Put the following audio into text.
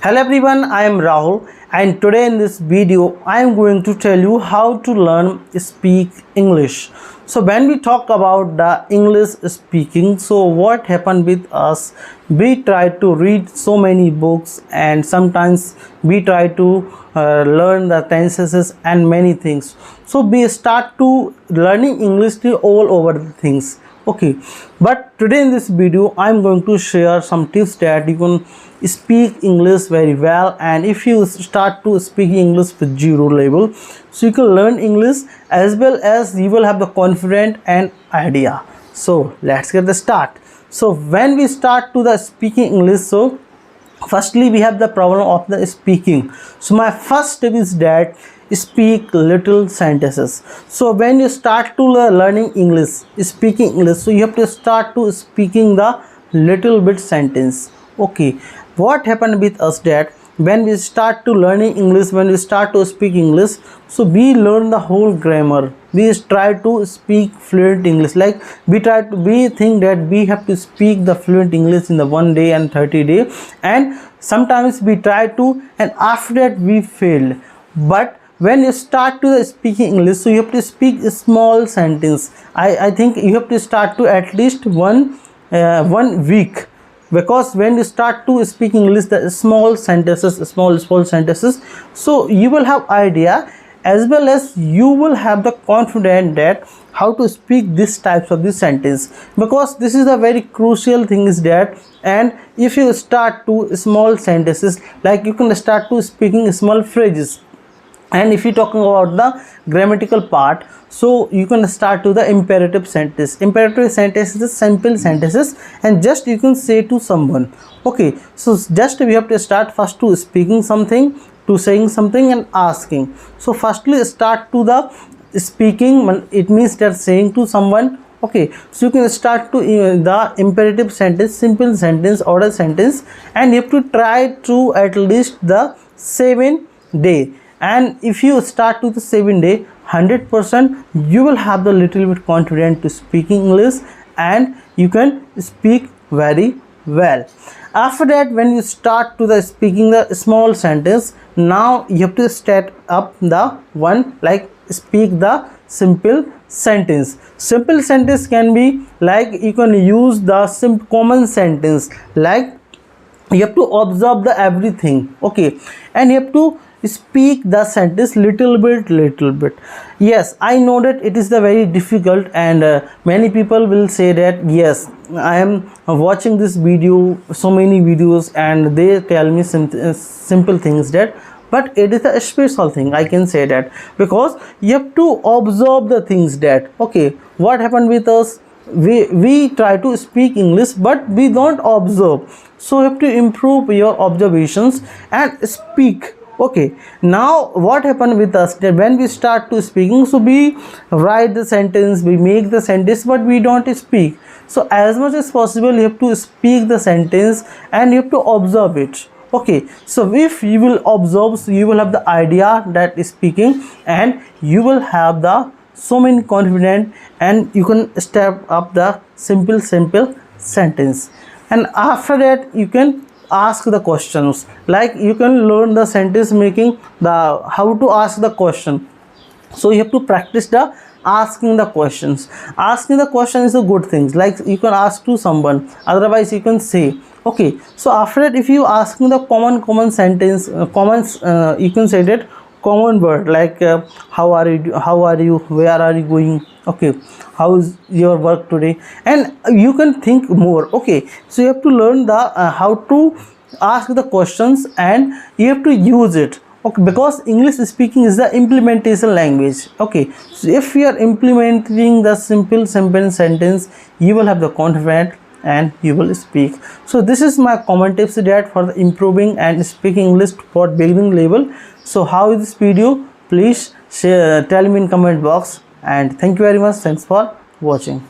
Hello everyone, I am Rahul and today in this video I am going to tell you how to learn speak English. So when we talk about the English speaking, so what happened with us, we try to read so many books and sometimes we try to learn the tenses and many things. So we start to learning English all over the things. Okay, but today in this video I'm going to share some tips that you can speak English very well, and if you start to speak English with zero level, so you can learn English as well as you will have the confidence and idea. So let's get the start. So when we start to the speaking English, so firstly we have the problem of the speaking. So my first tip is that speak little sentences. So when you start to learning English, speaking English, so you have to start to speaking the little bit sentence. Okay, what happened with us that when we start to learning English, when we start to speak English, so we learn the whole grammar. We try to speak fluent English, like we think that we have to speak the fluent English in the 1 day and 30 day, and sometimes we try to, and after that we failed. But when you start to the speaking English, so you have to speak a small sentence. I think you have to start to at least one week, because when you start to speak English, the small sentences, small sentences, so you will have idea as well as you will have the confidence that how to speak this types of this sentence, because this is a very crucial thing is that. And if you start to small sentences, like you can start to speaking small phrases. And if you're talking about the grammatical part, so you can start to the imperative sentence. Imperative sentence is simple sentences and just you can say to someone. Okay, so just we have to start first to speaking something, to saying something and asking. So firstly start to the speaking, it means that saying to someone. Okay, so you can start to the imperative sentence, simple sentence, order sentence, and you have to try to at least the 7 day. And if you start to the 7 day, 100% you will have the little bit confident to speaking English and you can speak very well. After that, when you start to the speaking the small sentence, now you have to start up the one, like speak the simple sentence. Simple sentence can be like you can use the common sentence, like you have to observe the everything. Okay, and you have to speak the sentence little bit. Yes, I know that it is the very difficult, and many people will say that yes, I am watching this video, so many videos, and they tell me simple things that, but it is a special thing, I can say that, because you have to observe the things that. Okay, what happened with us, we try to speak English but we don't observe, so you have to improve your observations and speak. Okay, now what happened with us, that when we start to speaking, so we write the sentence, we make the sentence, but we don't speak. So as much as possible you have to speak the sentence and you have to observe it. Okay, so if you will observe, so you will have the idea that is speaking, and you will have the so many confident, and you can step up the simple sentence. And after that you can ask the questions, like you can learn the sentence making, the how to ask the question. So you have to practice the asking the questions. Asking the question is a good thing, like you can ask to someone, otherwise you can say. Okay, so after that if you asking the common sentence, you can say that common word, like how are you, where are you going, okay, how is your work today, and you can think more. Okay, so you have to learn the how to ask the questions and you have to use it. Okay, because English speaking is the implementation language. Okay, so if you are implementing the simple sentence, you will have the confidence and you will speak. So this is my common tips that for the improving and speaking English for beginning level. So how is this video, please share, tell me in comment box, and thank you very much. Thanks for watching.